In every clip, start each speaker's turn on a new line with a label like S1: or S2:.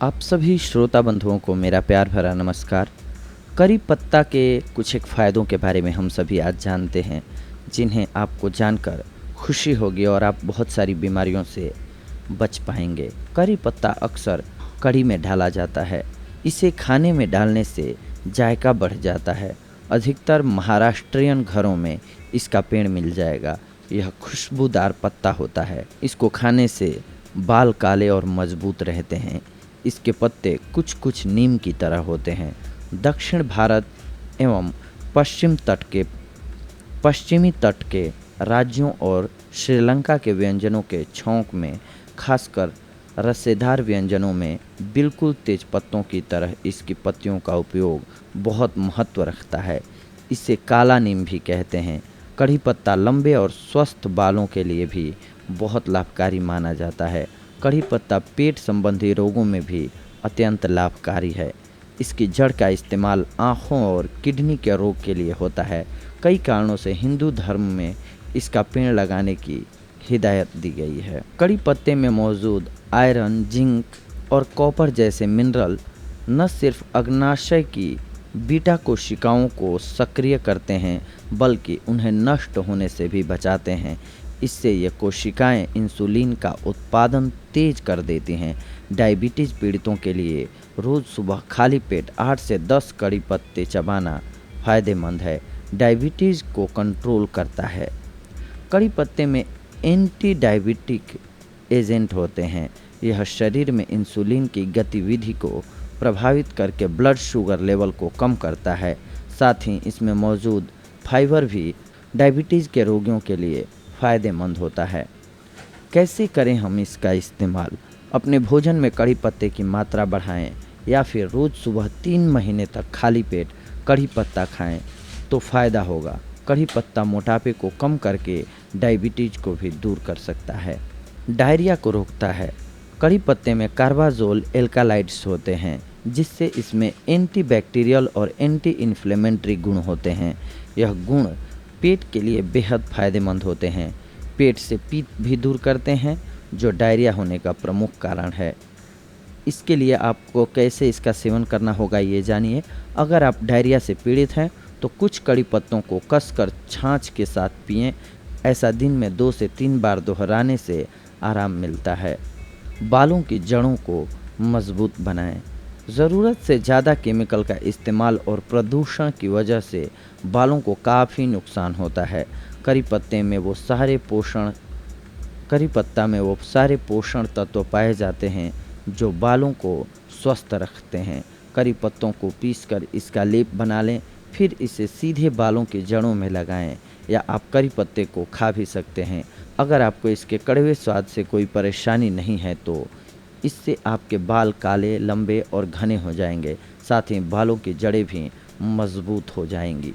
S1: आप सभी श्रोता बंधुओं को मेरा प्यार भरा नमस्कार। करी पत्ता के कुछ एक फ़ायदों के बारे में हम सभी आज जानते हैं, जिन्हें आपको जानकर खुशी होगी और आप बहुत सारी बीमारियों से बच पाएंगे। करी पत्ता अक्सर कढ़ी में डाला जाता है। इसे खाने में डालने से जायका बढ़ जाता है। अधिकतर महाराष्ट्रियन घरों में इसका पेड़ मिल जाएगा। यह खुशबूदार पत्ता होता है। इसको खाने से बाल काले और मजबूत रहते हैं। इसके पत्ते कुछ कुछ नीम की तरह होते हैं। दक्षिण भारत एवं पश्चिमी तट के राज्यों और श्रीलंका के व्यंजनों के छौंक में, खासकर रसेदार व्यंजनों में बिल्कुल तेज पत्तों की तरह इसकी पत्तियों का उपयोग बहुत महत्व रखता है। इसे काला नीम भी कहते हैं। कढ़ी पत्ता लंबे और स्वस्थ बालों के लिए भी बहुत लाभकारी माना जाता है। कढ़ी पत्ता पेट संबंधी रोगों में भी अत्यंत लाभकारी है। इसकी जड़ का इस्तेमाल आँखों और किडनी के रोग के लिए होता है। कई कारणों से हिंदू धर्म में इसका पेड़ लगाने की हिदायत दी गई है। कढ़ी पत्ते में मौजूद आयरन, जिंक और कॉपर जैसे मिनरल न सिर्फ अग्नाशय की बीटा कोशिकाओं को सक्रिय करते हैं, बल्कि उन्हें नष्ट होने से भी बचाते हैं। इससे ये कोशिकाएं इंसुलिन का उत्पादन तेज कर देती हैं। डायबिटीज़ पीड़ितों के लिए रोज़ सुबह खाली पेट 8 से 10 कड़ी पत्ते चबाना फ़ायदेमंद है। डायबिटीज़ को कंट्रोल करता है। कड़ी पत्ते में एंटी डायबिटिक एजेंट होते हैं। यह शरीर में इंसुलिन की गतिविधि को प्रभावित करके ब्लड शुगर लेवल को कम करता है। साथ ही इसमें मौजूद फाइबर भी डायबिटीज़ के रोगियों के लिए फ़ायदेमंद होता है। कैसे करें हम इसका इस्तेमाल? अपने भोजन में कड़ी पत्ते की मात्रा बढ़ाएं या फिर रोज़ सुबह 3 महीने तक खाली पेट कड़ी पत्ता खाएं तो फ़ायदा होगा। कड़ी पत्ता मोटापे को कम करके डायबिटीज़ को भी दूर कर सकता है। डायरिया को रोकता है। कड़ी पत्ते में कार्बाजोल एल्कालाइड्स होते हैं, जिससे इसमें एंटीबैक्टीरियल और एंटी इन्फ्लेमेटरी गुण होते हैं। यह गुण पेट के लिए बेहद फ़ायदेमंद होते हैं। पेट से पित्त भी दूर करते हैं, जो डायरिया होने का प्रमुख कारण है। इसके लिए आपको कैसे इसका सेवन करना होगा ये जानिए। अगर आप डायरिया से पीड़ित हैं तो कुछ कड़ी पत्तों को कसकर छाछ के साथ पिएं। ऐसा दिन में 2 से 3 बार दोहराने से आराम मिलता है। बालों की जड़ों को मजबूत बनाएं। ज़रूरत से ज़्यादा केमिकल का इस्तेमाल और प्रदूषण की वजह से बालों को काफ़ी नुकसान होता है। करी पत्ता में वो सारे पोषण तत्व पाए जाते हैं जो बालों को स्वस्थ रखते हैं। करी पत्तों को पीसकर इसका लेप बना लें, फिर इसे सीधे बालों की जड़ों में लगाएं, या आप करी पत्ते को खा भी सकते हैं। अगर आपको इसके कड़वे स्वाद से कोई परेशानी नहीं है तो इससे आपके बाल काले, लंबे और घने हो जाएंगे। साथ ही बालों की जड़ें भी मजबूत हो जाएंगी।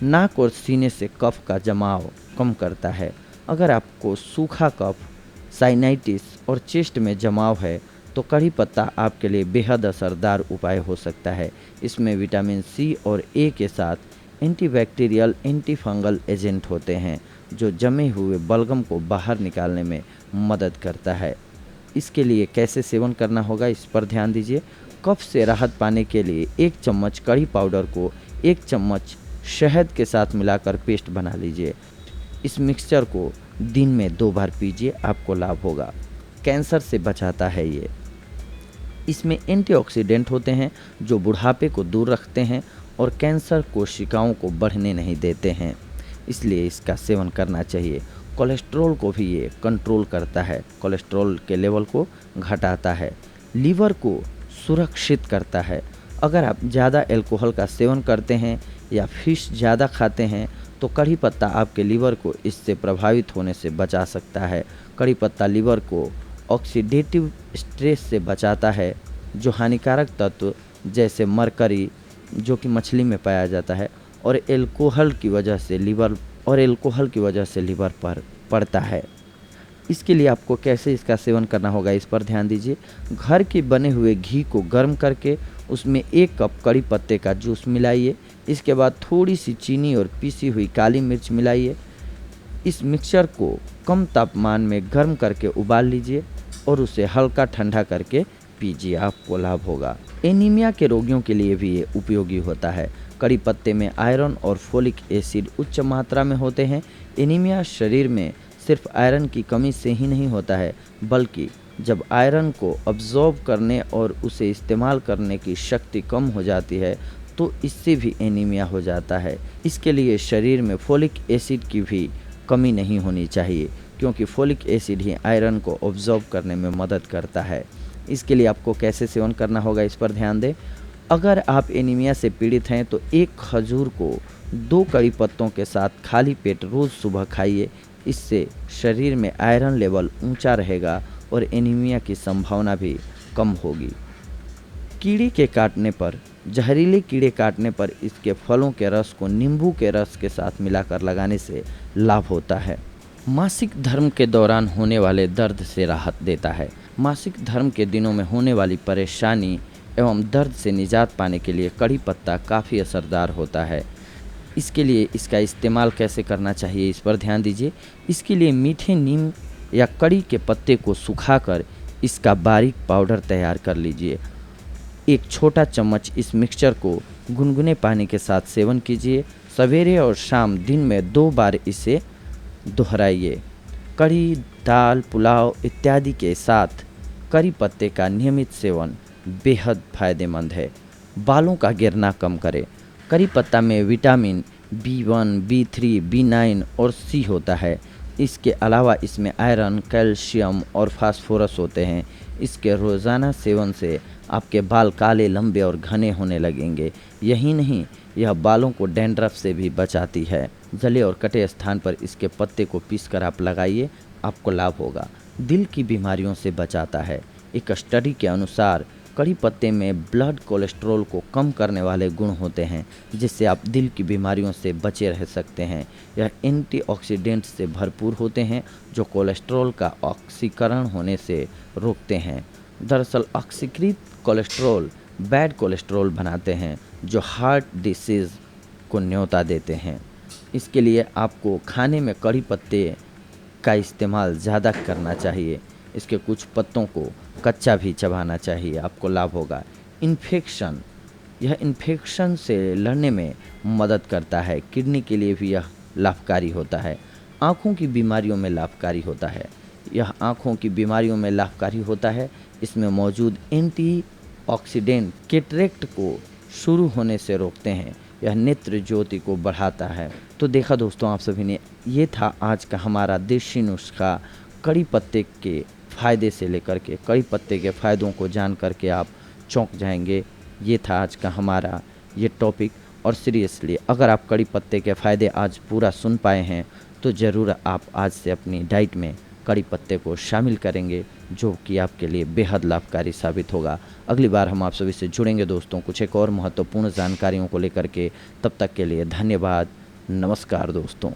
S1: नाक और सीने से कफ का जमाव कम करता है। अगर आपको सूखा कफ, साइनाइटिस और चेस्ट में जमाव है तो कड़ी पत्ता आपके लिए बेहद असरदार उपाय हो सकता है। इसमें विटामिन सी और ए के साथ एंटीबैक्टीरियल, एंटी फंगल एजेंट होते हैं, जो जमे हुए बलगम को बाहर निकालने में मदद करता है। इसके लिए कैसे सेवन करना होगा, इस पर ध्यान दीजिए। कफ से राहत पाने के लिए 1 चम्मच कड़ी पाउडर को 1 चम्मच शहद के साथ मिलाकर पेस्ट बना लीजिए। इस मिक्सचर को दिन में 2 बार पीजिए, आपको लाभ होगा। कैंसर से बचाता है ये। इसमें एंटीऑक्सीडेंट होते हैं जो बुढ़ापे को दूर रखते हैं और कैंसर कोशिकाओं को बढ़ने नहीं देते हैं, इसलिए इसका सेवन करना चाहिए। कोलेस्ट्रॉल को भी ये कंट्रोल करता है। कोलेस्ट्रॉल के लेवल को घटाता है। लीवर को सुरक्षित करता है। अगर आप ज़्यादा अल्कोहल का सेवन करते हैं या फिश ज़्यादा खाते हैं तो कड़ी पत्ता आपके लीवर को इससे प्रभावित होने से बचा सकता है। कड़ी पत्ता लीवर को ऑक्सीडेटिव स्ट्रेस से बचाता है, जो हानिकारक तत्व जैसे मरकरी, जो कि मछली में पाया जाता है, और अल्कोहल की वजह से लीवर पर पड़ता है। इसके लिए आपको कैसे इसका सेवन करना होगा, इस पर ध्यान दीजिए। घर के बने हुए घी को गर्म करके उसमें 1 कप कड़ी पत्ते का जूस मिलाइए। इसके बाद थोड़ी सी चीनी और पीसी हुई काली मिर्च मिलाइए। इस मिक्सचर को कम तापमान में गर्म करके उबाल लीजिए और उसे हल्का ठंडा करके पीजिए, आपको लाभ होगा। एनीमिया के रोगियों के लिए भी ये उपयोगी होता है। कड़ी पत्ते में आयरन और फोलिक एसिड उच्च मात्रा में होते हैं। एनीमिया शरीर में सिर्फ आयरन की कमी से ही नहीं होता है, बल्कि जब आयरन को अब्जॉर्ब करने और उसे इस्तेमाल करने की शक्ति कम हो जाती है तो इससे भी एनीमिया हो जाता है। इसके लिए शरीर में फोलिक एसिड की भी कमी नहीं होनी चाहिए, क्योंकि फोलिक एसिड ही आयरन को अब्जॉर्ब करने में मदद करता है। इसके लिए आपको कैसे सेवन करना होगा, इस पर ध्यान दें। अगर आप एनीमिया से पीड़ित हैं तो एक खजूर को 2 कड़ी पत्तों के साथ खाली पेट रोज़ सुबह खाइए। इससे शरीर में आयरन लेवल ऊंचा रहेगा और एनीमिया की संभावना भी कम होगी। जहरीले कीड़े काटने पर इसके फलों के रस को नींबू के रस के साथ मिलाकर लगाने से लाभ होता है। मासिक धर्म के दौरान होने वाले दर्द से राहत देता है। मासिक धर्म के दिनों में होने वाली परेशानी एवं दर्द से निजात पाने के लिए कड़ी पत्ता काफ़ी असरदार होता है। इसके लिए इसका इस्तेमाल कैसे करना चाहिए, इस पर ध्यान दीजिए। इसके लिए मीठे नीम या कड़ी के पत्ते को सुखाकर इसका बारीक पाउडर तैयार कर लीजिए। एक छोटा चम्मच इस मिक्सचर को गुनगुने पानी के साथ सेवन कीजिए। सवेरे और शाम दिन में 2 बार इसे दोहराइए। कढ़ी, दाल, पुलाव इत्यादि के साथ करी पत्ते का नियमित सेवन बेहद फायदेमंद है। बालों का गिरना कम करे। करी पत्ता में विटामिन B1, B3, B9 और C होता है। इसके अलावा इसमें आयरन, कैल्शियम और फास्फोरस होते हैं। इसके रोज़ाना सेवन से आपके बाल काले, लंबे और घने होने लगेंगे। यही नहीं, यह बालों को डैंड्रफ से भी बचाती है। जले और कटे स्थान पर इसके पत्ते को पीसकर आप लगाइए, आपको लाभ होगा। दिल की बीमारियों से बचाता है। एक स्टडी के अनुसार कड़ी पत्ते में ब्लड कोलेस्ट्रॉल को कम करने वाले गुण होते हैं, जिससे आप दिल की बीमारियों से बचे रह सकते हैं। यह एंटीऑक्सीडेंट से भरपूर होते हैं जो कोलेस्ट्रॉल का ऑक्सीकरण होने से रोकते हैं। दरअसल ऑक्सीकृत कोलेस्ट्रॉल बैड कोलेस्ट्रॉल बनाते हैं जो हार्ट डिसीज़ को न्योता देते हैं। इसके लिए आपको खाने में कड़ी पत्ते का इस्तेमाल ज़्यादा करना चाहिए। इसके कुछ पत्तों को कच्चा भी चबाना चाहिए, आपको लाभ होगा। यह इन्फेक्शन से लड़ने में मदद करता है। किडनी के लिए भी यह लाभकारी होता है। आँखों की बीमारियों में लाभकारी होता है। इसमें मौजूद एंटीऑक्सीडेंट कैटरेक्ट को शुरू होने से रोकते हैं। यह नेत्र ज्योति को बढ़ाता है। तो देखा दोस्तों आप सभी ने, ये था आज का हमारा देसी नुस्खा। कड़ी पत्ते के फ़ायदे से लेकर के कड़ी पत्ते के फ़ायदों को जान करके आप चौंक जाएंगे। ये था आज का हमारा ये टॉपिक। और सीरियसली अगर आप कड़ी पत्ते के फ़ायदे आज पूरा सुन पाए हैं तो ज़रूर आप आज से अपनी डाइट में कड़ी पत्ते को शामिल करेंगे, जो कि आपके लिए बेहद लाभकारी साबित होगा। अगली बार हम आप सभी से जुड़ेंगे दोस्तों कुछ एक और महत्वपूर्ण जानकारियों को लेकर के। तब तक के लिए धन्यवाद। नमस्कार दोस्तों।